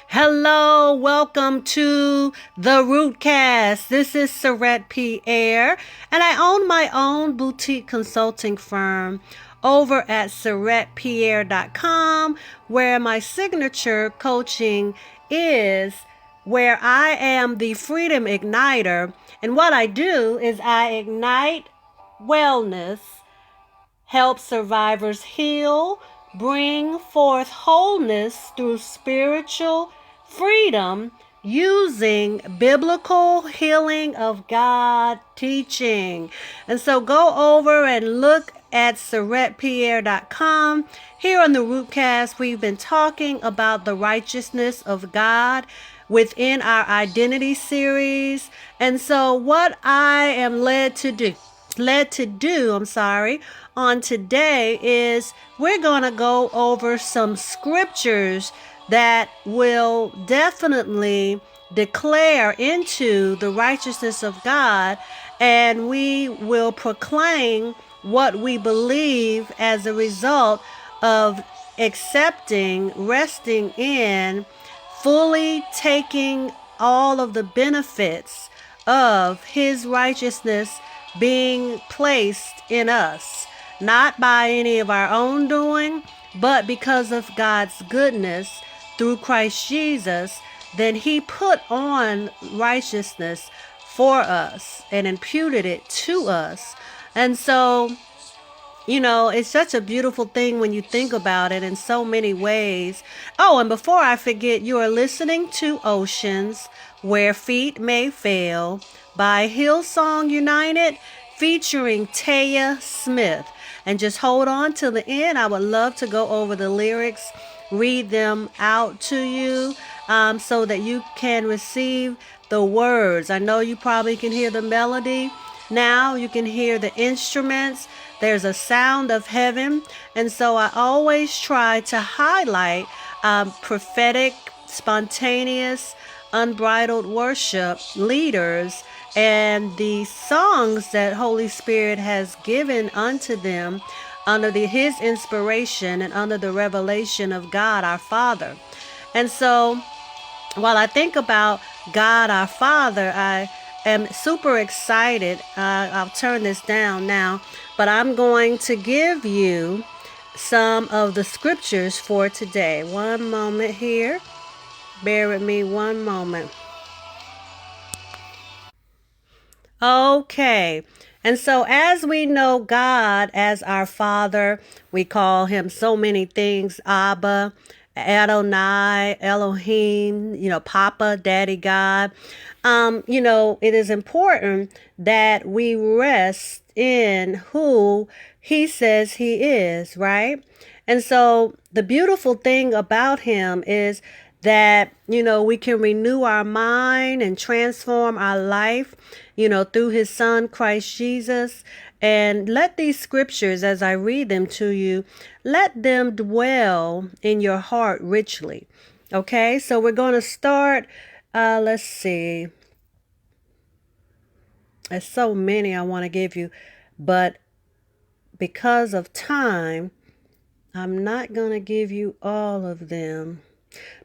Hello, welcome to the Rootcast. This is Surrette Pierre, and I own my own boutique consulting firm over at SurrettePierre.com, where my signature coaching is, where I am the freedom igniter. And what I do is I ignite wellness, help survivors heal, bring forth wholeness through spiritual freedom using biblical healing of God teaching. And so go over and look at SurrettePierre.com. Here on the Rootcast, we've been talking about the righteousness of God within our identity series. And so what I am led to do on today is we're going to go over some scriptures that will definitely declare into the righteousness of God, and we will proclaim what we believe as a result of accepting, resting in, fully taking all of the benefits of His righteousness being placed in us, not by any of our own doing, but because of God's goodness through Christ Jesus. Then He put on righteousness for us and imputed it to us. And so, it's such a beautiful thing when you think about it in so many ways. Oh, and before I forget, you are listening to Oceans Where Feet May Fail by Hillsong United featuring Taya Smith. And just hold on till the end. I would love to go over the lyrics, read them out to you so that you can receive the words. I know you probably can hear the melody. Now you can hear the instruments. There's a sound of heaven. And so I always try to highlight prophetic, spontaneous, unbridled worship leaders and the songs that Holy Spirit has given unto them under His inspiration and under the revelation of God our Father. And so while I think about God our Father, I am super excited. I'll turn this down now, but I'm going to give you some of the scriptures for today. One moment here. Bear with me one moment. Okay. And so as we know God as our Father, we call Him so many things: Abba, Adonai, Elohim, Papa, Daddy God. It is important that we rest in who He says He is, right? And so the beautiful thing about Him is that, we can renew our mind and transform our life, through His Son, Christ Jesus. And let these scriptures, as I read them to you, let them dwell in your heart richly. Okay, so we're going to start, let's see. There's so many I want to give you, but because of time, I'm not going to give you all of them.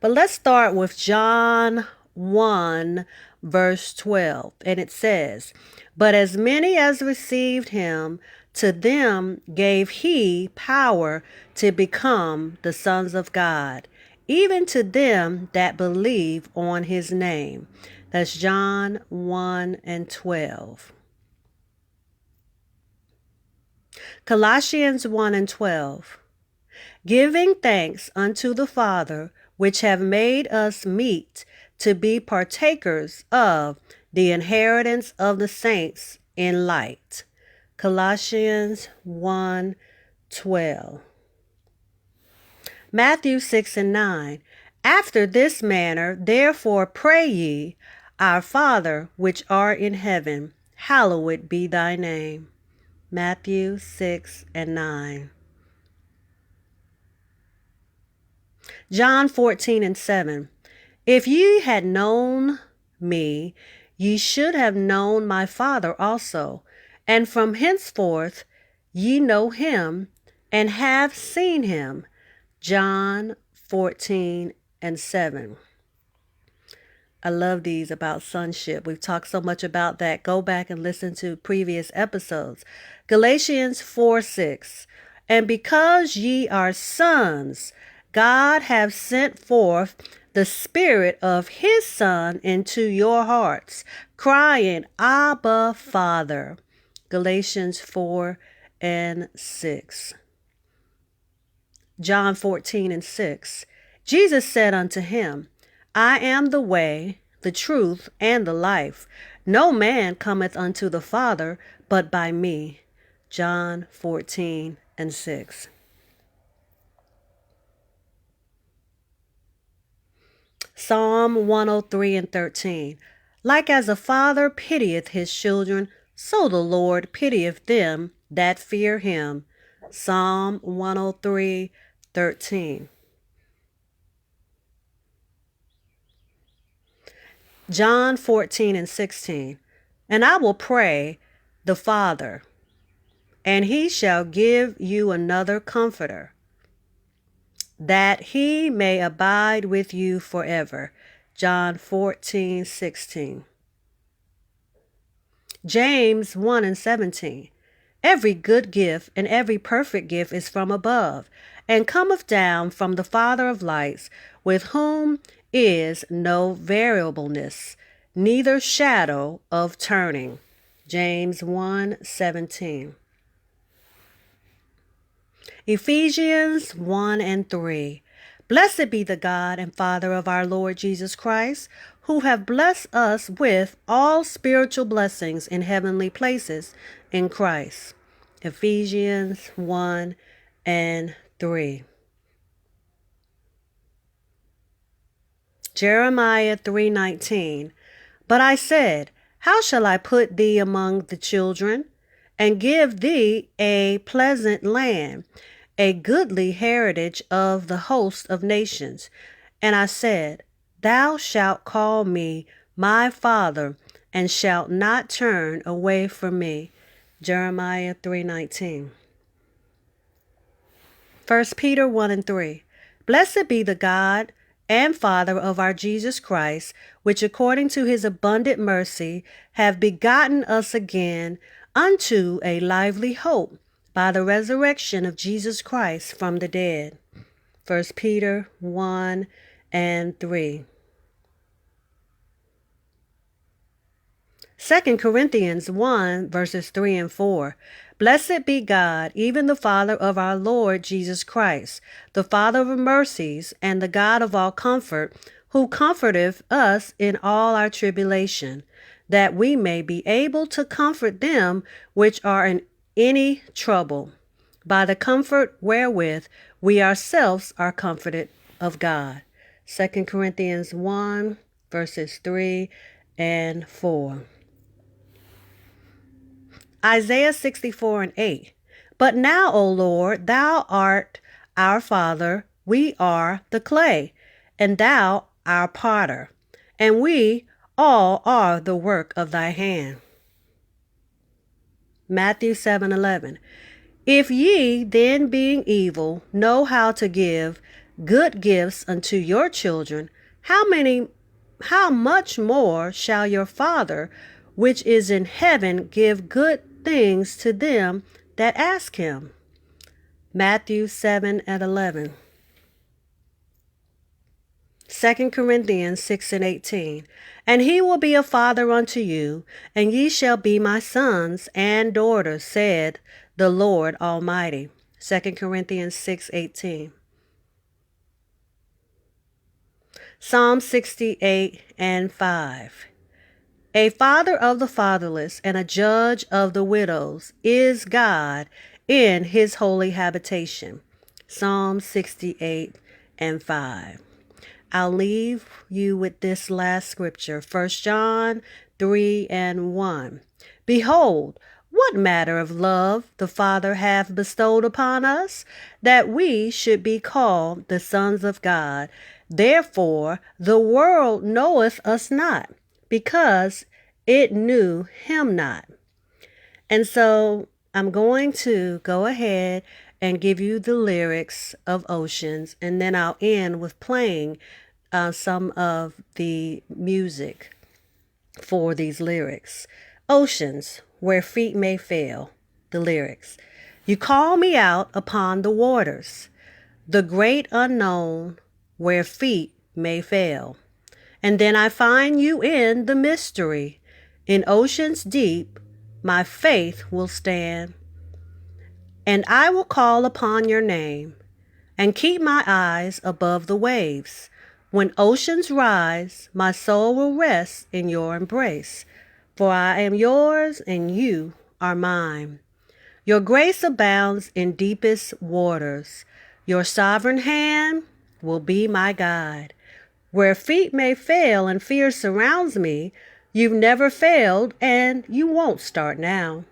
But let's start with John 1, verse 12. And it says, "But as many as received Him, to them gave He power to become the sons of God, even to them that believe on His name." That's John 1 and 12. Colossians 1 and 12. "Giving thanks unto the Father, which have made us meet to be partakers of the inheritance of the saints in light." Colossians 1:12. Matthew 6 and 9. "After this manner, therefore pray ye, Our Father, which art in heaven, hallowed be thy name." Matthew 6 and 9. John 14 and 7. "If ye had known me, ye should have known my Father also. And from henceforth ye know him and have seen him." John 14 and 7. I love these about sonship. We've talked so much about that. Go back and listen to previous episodes. Galatians 4:6. And because ye are sons, God hath sent forth the Spirit of his Son into your hearts, crying, Abba, Father. Galatians 4:6. John 14:6. Jesus said unto him, I am the way, the truth, and the life. No man cometh unto the Father but by me. John 14:6. Psalm 103:13. Like as a father pitieth his children, so the Lord pitieth them that fear him. Psalm 103:13. John 14:16. And I will pray the Father, and he shall give you another comforter, that he may abide with you forever. John 14:16. James 1:17. Every good gift and every perfect gift is from above, and cometh down from the Father of lights, with whom is no variableness, neither shadow of turning. James 1:17. Ephesians 1:3. Blessed be the God and Father of our Lord Jesus Christ, who have blessed us with all spiritual blessings in heavenly places in Christ. Ephesians 1:3. Jeremiah 3:19. But I said, how shall I put thee among the children, and give thee a pleasant land, a goodly heritage of the host of nations? And I said, thou shalt call me my father, and shalt not turn away from me. Jeremiah 3:19. 1 Peter 1:3. Blessed be the God and Father of our Jesus Christ, which according to his abundant mercy have begotten us again unto a lively hope by the resurrection of Jesus Christ from the dead. 1 Peter 1:3. 2 Corinthians 1:3-4. Blessed be God, even the Father of our Lord Jesus Christ, the Father of mercies, and the God of all comfort, who comforteth us in all our tribulation, that we may be able to comfort them which are in any trouble, by the comfort wherewith we ourselves are comforted of God. 2 Corinthians 1:3-4. Isaiah 64:8. But now, O Lord, thou art our Father, we are the clay, and thou our potter, and we all are the work of thy hand. Matthew 7:11. If ye then, being evil, know how to give good gifts unto your children, how much more shall your Father which is in heaven give good things to them that ask him? Matthew 7:11. 2 Corinthians 6:18. And he will be a father unto you, and ye shall be my sons and daughters, said the Lord Almighty. 2 Corinthians 6:18. Psalm 68:5. A father of the fatherless and a judge of the widows is God in his holy habitation. Psalm 68:5. I'll leave you with this last scripture, 1 John 3:1. Behold, what manner of love the Father hath bestowed upon us, that we should be called the sons of God. Therefore the world knoweth us not, because it knew him not. And so I'm going to go ahead and give you the lyrics of Oceans, and then I'll end with playing some of the music for these lyrics. Oceans, where feet may fail. The lyrics. You call me out upon the waters, the great unknown, where feet may fail. And then I find you in the mystery. In oceans deep, my faith will stand. And I will call upon your name and keep my eyes above the waves. When oceans rise, my soul will rest in your embrace. For I am yours and you are mine. Your grace abounds in deepest waters. Your sovereign hand will be my guide. Where feet may fail and fear surrounds me, you've never failed and you won't start now.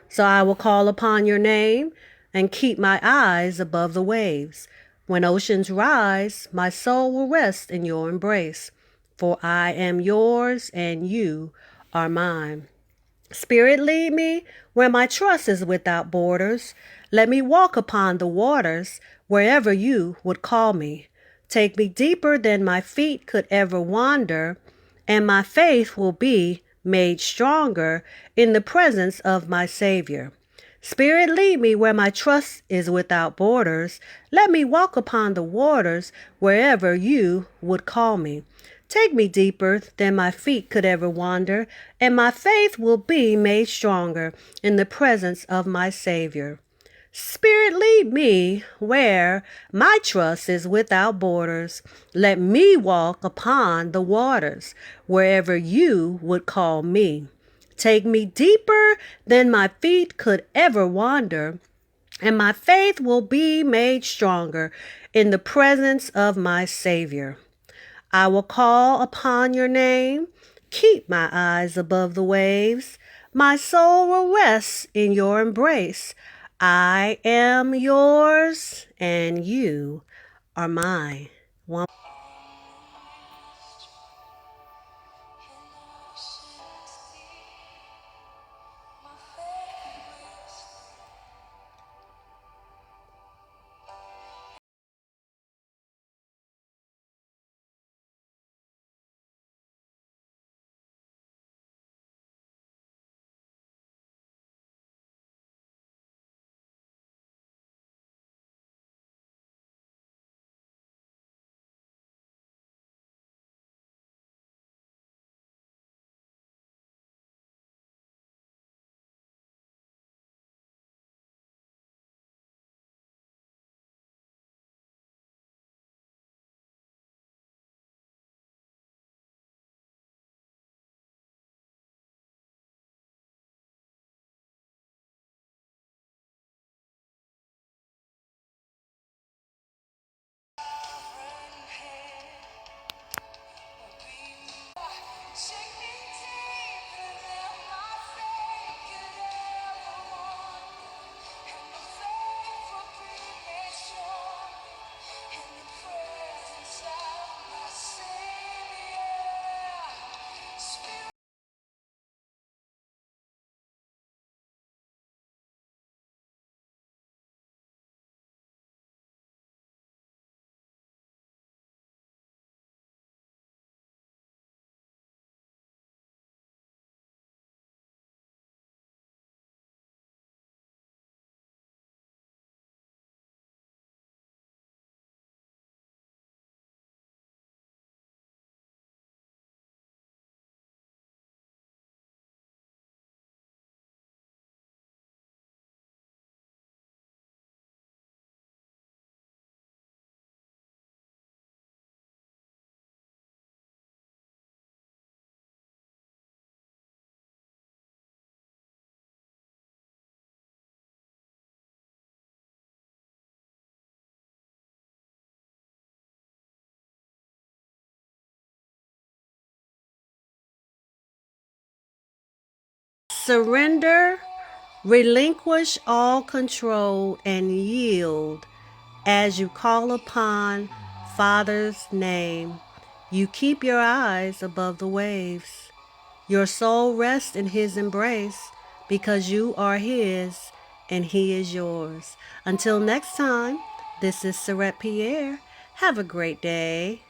So I will call upon your name and keep my eyes above the waves. When oceans rise, my soul will rest in your embrace. For I am yours and you are mine. Spirit, lead me where my trust is without borders. Let me walk upon the waters wherever you would call me. Take me deeper than my feet could ever wander, and my faith will be made stronger in the presence of my Savior. Spirit, lead me where my trust is without borders. Let me walk upon the waters wherever you would call me. Take me deeper than my feet could ever wander, and my faith will be made stronger in the presence of my Savior. Spirit, lead me where my trust is without borders. Let me walk upon the waters wherever you would call me. Take me deeper than my feet could ever wander, and my faith will be made stronger in the presence of my Savior. I will call upon your name, keep my eyes above the waves. My soul will rest in your embrace. I am yours and you are mine. Surrender, relinquish all control, and yield as you call upon Father's name. You keep your eyes above the waves. Your soul rests in His embrace because you are His and He is yours. Until next time, this is Sarette Pierre. Have a great day.